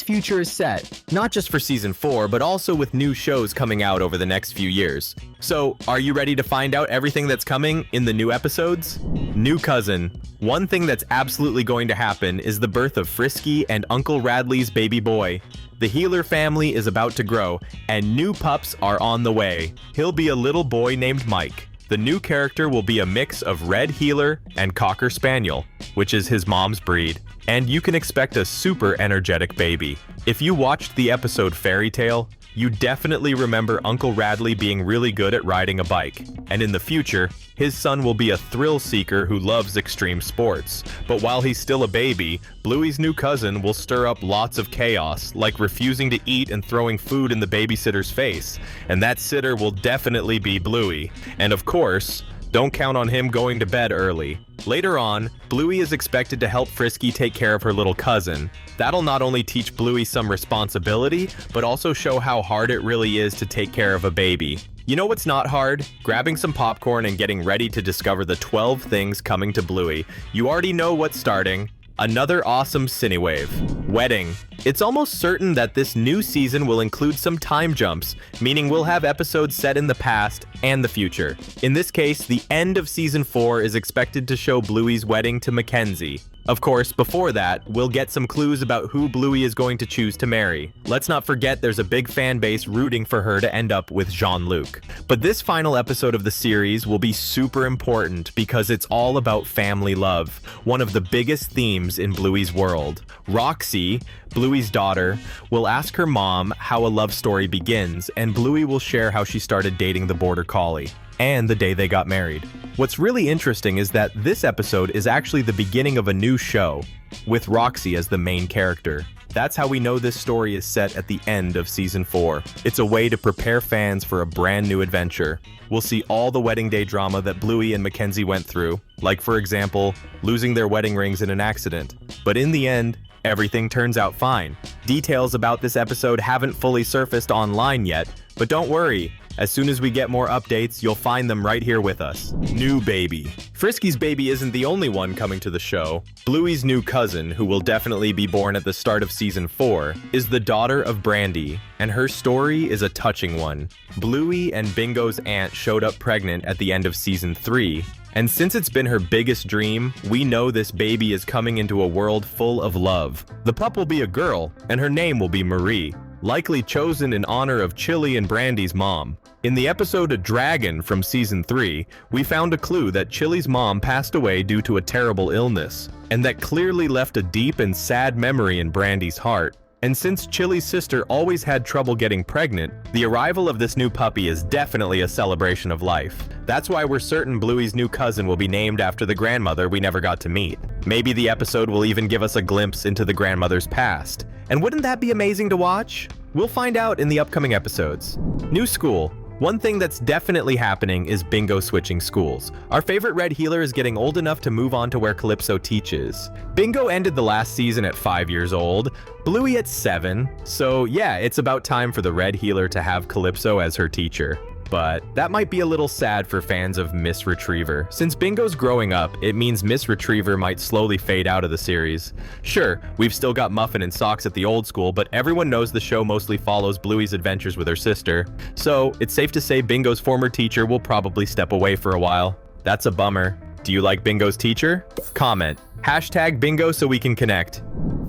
future is set, not just for season 4, but also with new shows coming out over the next few years. So, are you ready to find out everything that's coming in the new episodes? New cousin. One thing that's absolutely going to happen is the birth of Frisky and Uncle Radley's baby boy. The Healer family is about to grow, and new pups are on the way. He'll be a little boy named Mike. The new character will be a mix of Red Healer and Cocker Spaniel, which is his mom's breed. And you can expect a super energetic baby. If you watched the episode Fairy Tale, you definitely remember Uncle Radley being really good at riding a bike. And in the future, his son will be a thrill seeker who loves extreme sports. But while he's still a baby, Bluey's new cousin will stir up lots of chaos, like refusing to eat and throwing food in the babysitter's face. And that sitter will definitely be Bluey. And of course, don't count on him going to bed early. Later on, Bluey is expected to help Frisky take care of her little cousin. That'll not only teach Bluey some responsibility, but also show how hard it really is to take care of a baby. You know what's not hard? Grabbing some popcorn and getting ready to discover the 12 things coming to Bluey. You already know what's starting. Another awesome Cinewave Wedding. It's almost certain that this new season will include some time jumps, meaning we'll have episodes set in the past and the future. In this case, the end of season 4 is expected to show Bluey's wedding to Mackenzie. Of course, before that, we'll get some clues about who Bluey is going to choose to marry. Let's not forget there's a big fan base rooting for her to end up with Jean-Luc. But this final episode of the series will be super important because it's all about family love, one of the biggest themes in Bluey's world. Roxy, Bluey's daughter, will ask her mom how a love story begins, and Bluey will share how she started dating the border collie and the day they got married. What's really interesting is that this episode is actually the beginning of a new show, with Roxy as the main character. That's how we know this story is set at the end of season 4. It's a way to prepare fans for a brand new adventure. We'll see all the wedding day drama that Bluey and Mackenzie went through, like for example, losing their wedding rings in an accident. But in the end, everything turns out fine. Details about this episode haven't fully surfaced online yet, but don't worry. As soon as we get more updates, you'll find them right here with us. New baby. Frisky's baby isn't the only one coming to the show. Bluey's new cousin, who will definitely be born at the start of season 4, is the daughter of Brandy, and her story is a touching one. Bluey and Bingo's aunt showed up pregnant at the end of season 3, and since it's been her biggest dream, we know this baby is coming into a world full of love. The pup will be a girl, and her name will be Marie, likely chosen in honor of Chili and Brandy's mom. In the episode A Dragon from season 3, we found a clue that Chili's mom passed away due to a terrible illness, and that clearly left a deep and sad memory in Brandy's heart. And since Chili's sister always had trouble getting pregnant, the arrival of this new puppy is definitely a celebration of life. That's why we're certain Bluey's new cousin will be named after the grandmother we never got to meet. Maybe the episode will even give us a glimpse into the grandmother's past. And wouldn't that be amazing to watch? We'll find out in the upcoming episodes. New school. One thing that's definitely happening is Bingo switching schools. Our favorite Red Healer is getting old enough to move on to where Calypso teaches. Bingo ended the last season at 5 years old, Bluey at 7, so yeah, it's about time for the Red Healer to have Calypso as her teacher. But that might be a little sad for fans of Miss Retriever. Since Bingo's growing up, it means Miss Retriever might slowly fade out of the series. Sure, we've still got Muffin and Socks at the old school, but everyone knows the show mostly follows Bluey's adventures with her sister. So it's safe to say Bingo's former teacher will probably step away for a while. That's a bummer. Do you like Bingo's teacher? Comment. Hashtag Bingo so we can connect.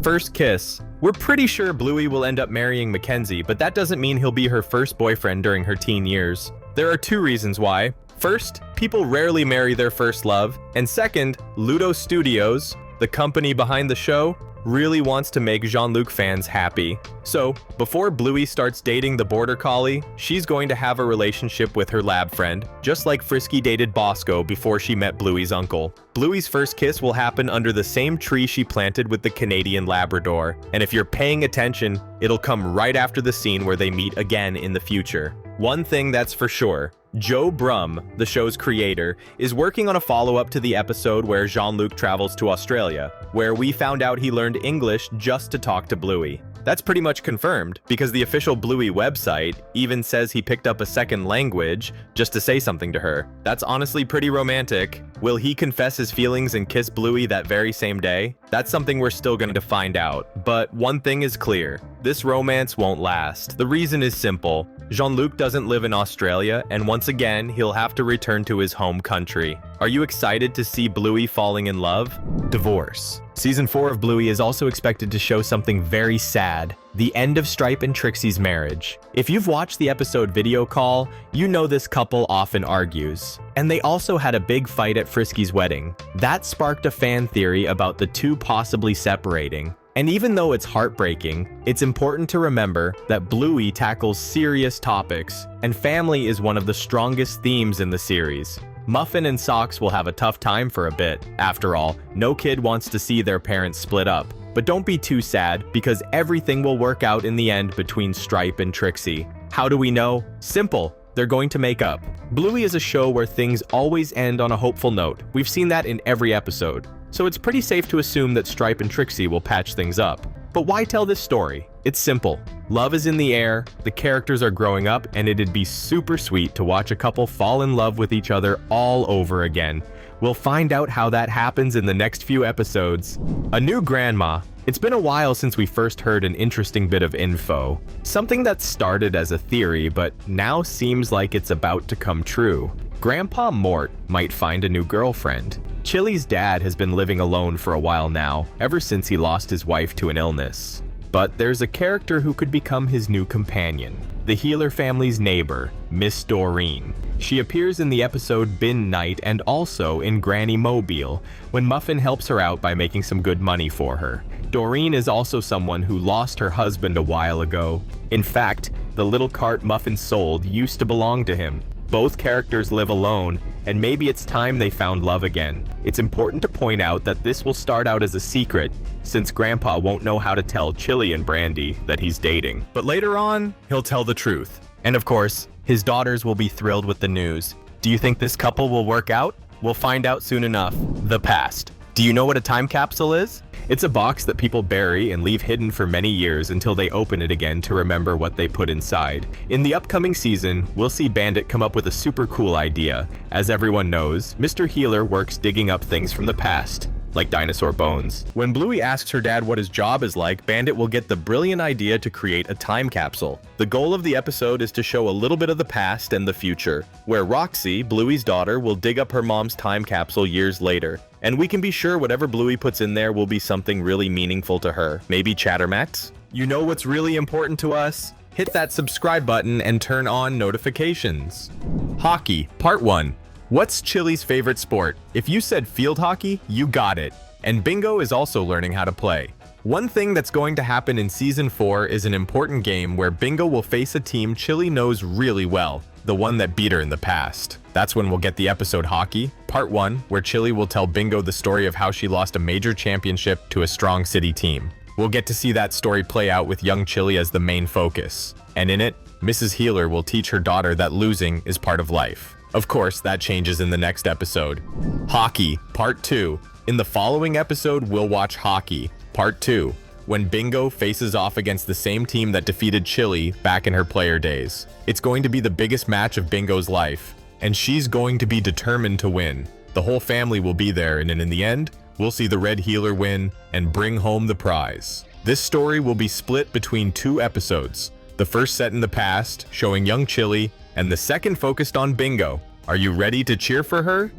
First kiss. We're pretty sure Bluey will end up marrying Mackenzie, but that doesn't mean he'll be her first boyfriend during her teen years. There are 2 reasons why. First, people rarely marry their first love, and second, Ludo Studios, the company behind the show, really wants to make Jean-Luc fans happy. So, before Bluey starts dating the border collie, she's going to have a relationship with her lab friend, just like Frisky dated Bosco before she met Bluey's uncle. Bluey's first kiss will happen under the same tree she planted with the Canadian Labrador, and if you're paying attention, it'll come right after the scene where they meet again in the future. One thing that's for sure, Joe Brum, the show's creator, is working on a follow-up to the episode where Jean-Luc travels to Australia, where we found out he learned English just to talk to Bluey. That's pretty much confirmed, because the official Bluey website even says he picked up a second language just to say something to her. That's honestly pretty romantic. Will he confess his feelings and kiss Bluey that very same day? That's something we're still going to find out. But one thing is clear, this romance won't last. The reason is simple. Jean-Luc doesn't live in Australia, and once again, he'll have to return to his home country. Are you excited to see Bluey falling in love? Divorce. Season 4 of Bluey is also expected to show something very sad, the end of Stripe and Trixie's marriage. If you've watched the episode Video Call, you know this couple often argues. And they also had a big fight at Frisky's wedding. That sparked a fan theory about the two possibly separating. And even though it's heartbreaking, it's important to remember that Bluey tackles serious topics, and family is one of the strongest themes in the series. Muffin and Socks will have a tough time for a bit. After all, no kid wants to see their parents split up. But don't be too sad, because everything will work out in the end between Stripe and Trixie. How do we know? Simple. They're going to make up. Bluey is a show where things always end on a hopeful note. We've seen that in every episode. So it's pretty safe to assume that Stripe and Trixie will patch things up. But why tell this story? It's simple. Love is in the air, the characters are growing up, and it'd be super sweet to watch a couple fall in love with each other all over again. We'll find out how that happens in the next few episodes. A new grandma. It's been a while since we first heard an interesting bit of info. Something that started as a theory, but now seems like it's about to come true. Grandpa Mort might find a new girlfriend. Chili's dad has been living alone for a while now, ever since he lost his wife to an illness. But there's a character who could become his new companion. The Healer family's neighbor, Miss Doreen. She appears in the episode Bin Night and also in Granny Mobile, when Muffin helps her out by making some good money for her. Doreen is also someone who lost her husband a while ago. In fact, the little cart Muffin sold used to belong to him. Both characters live alone, and maybe it's time they found love again. It's important to point out that this will start out as a secret, since Grandpa won't know how to tell Chili and Brandy that he's dating. But later on, he'll tell the truth. And of course, his daughters will be thrilled with the news. Do you think this couple will work out? We'll find out soon enough. The past. Do you know what a time capsule is? It's a box that people bury and leave hidden for many years until they open it again to remember what they put inside. In the upcoming season, we'll see Bandit come up with a super cool idea. As everyone knows, Mr. Healer works digging up things from the past, like dinosaur bones. When Bluey asks her dad what his job is like, Bandit will get the brilliant idea to create a time capsule. The goal of the episode is to show a little bit of the past and the future, where Roxy, Bluey's daughter, will dig up her mom's time capsule years later. And we can be sure whatever Bluey puts in there will be something really meaningful to her. Maybe Chattermax? You know what's really important to us? Hit that subscribe button and turn on notifications. Hockey, Part 1. What's Chili's favorite sport? If you said field hockey, you got it. And Bingo is also learning how to play. One thing that's going to happen in Season 4 is an important game where Bingo will face a team Chili knows really well, the one that beat her in the past. That's when we'll get the episode Hockey, Part 1, where Chili will tell Bingo the story of how she lost a major championship to a strong city team. We'll get to see that story play out with young Chili as the main focus. And in it, Mrs. Healer will teach her daughter that losing is part of life. Of course, that changes in the next episode. Hockey, Part 2. In the following episode, we'll watch Hockey, Part 2, when Bingo faces off against the same team that defeated Chili back in her player days. It's going to be the biggest match of Bingo's life, and she's going to be determined to win. The whole family will be there, and in the end, we'll see the Red Healer win and bring home the prize. This story will be split between 2 episodes. The first set in the past, showing young Chili, and the second focused on Bingo. Are you ready to cheer for her?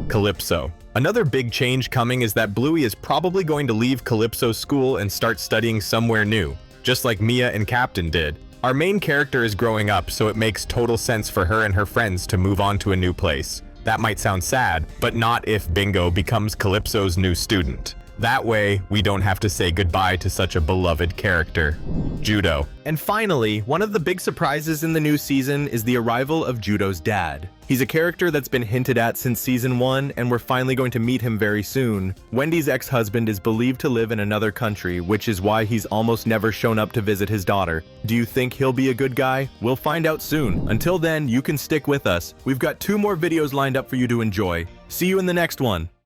Calypso. Another big change coming is that Bluey is probably going to leave Calypso's school and start studying somewhere new, just like Mia and Captain did. Our main character is growing up, so it makes total sense for her and her friends to move on to a new place. That might sound sad, but not if Bingo becomes Calypso's new student. That way, we don't have to say goodbye to such a beloved character. Judo. And finally, one of the big surprises in the new season is the arrival of Judo's dad. He's a character that's been hinted at since season 1, and we're finally going to meet him very soon. Wendy's ex-husband is believed to live in another country, which is why he's almost never shown up to visit his daughter. Do you think he'll be a good guy? We'll find out soon. Until then, you can stick with us. We've got 2 more videos lined up for you to enjoy. See you in the next one.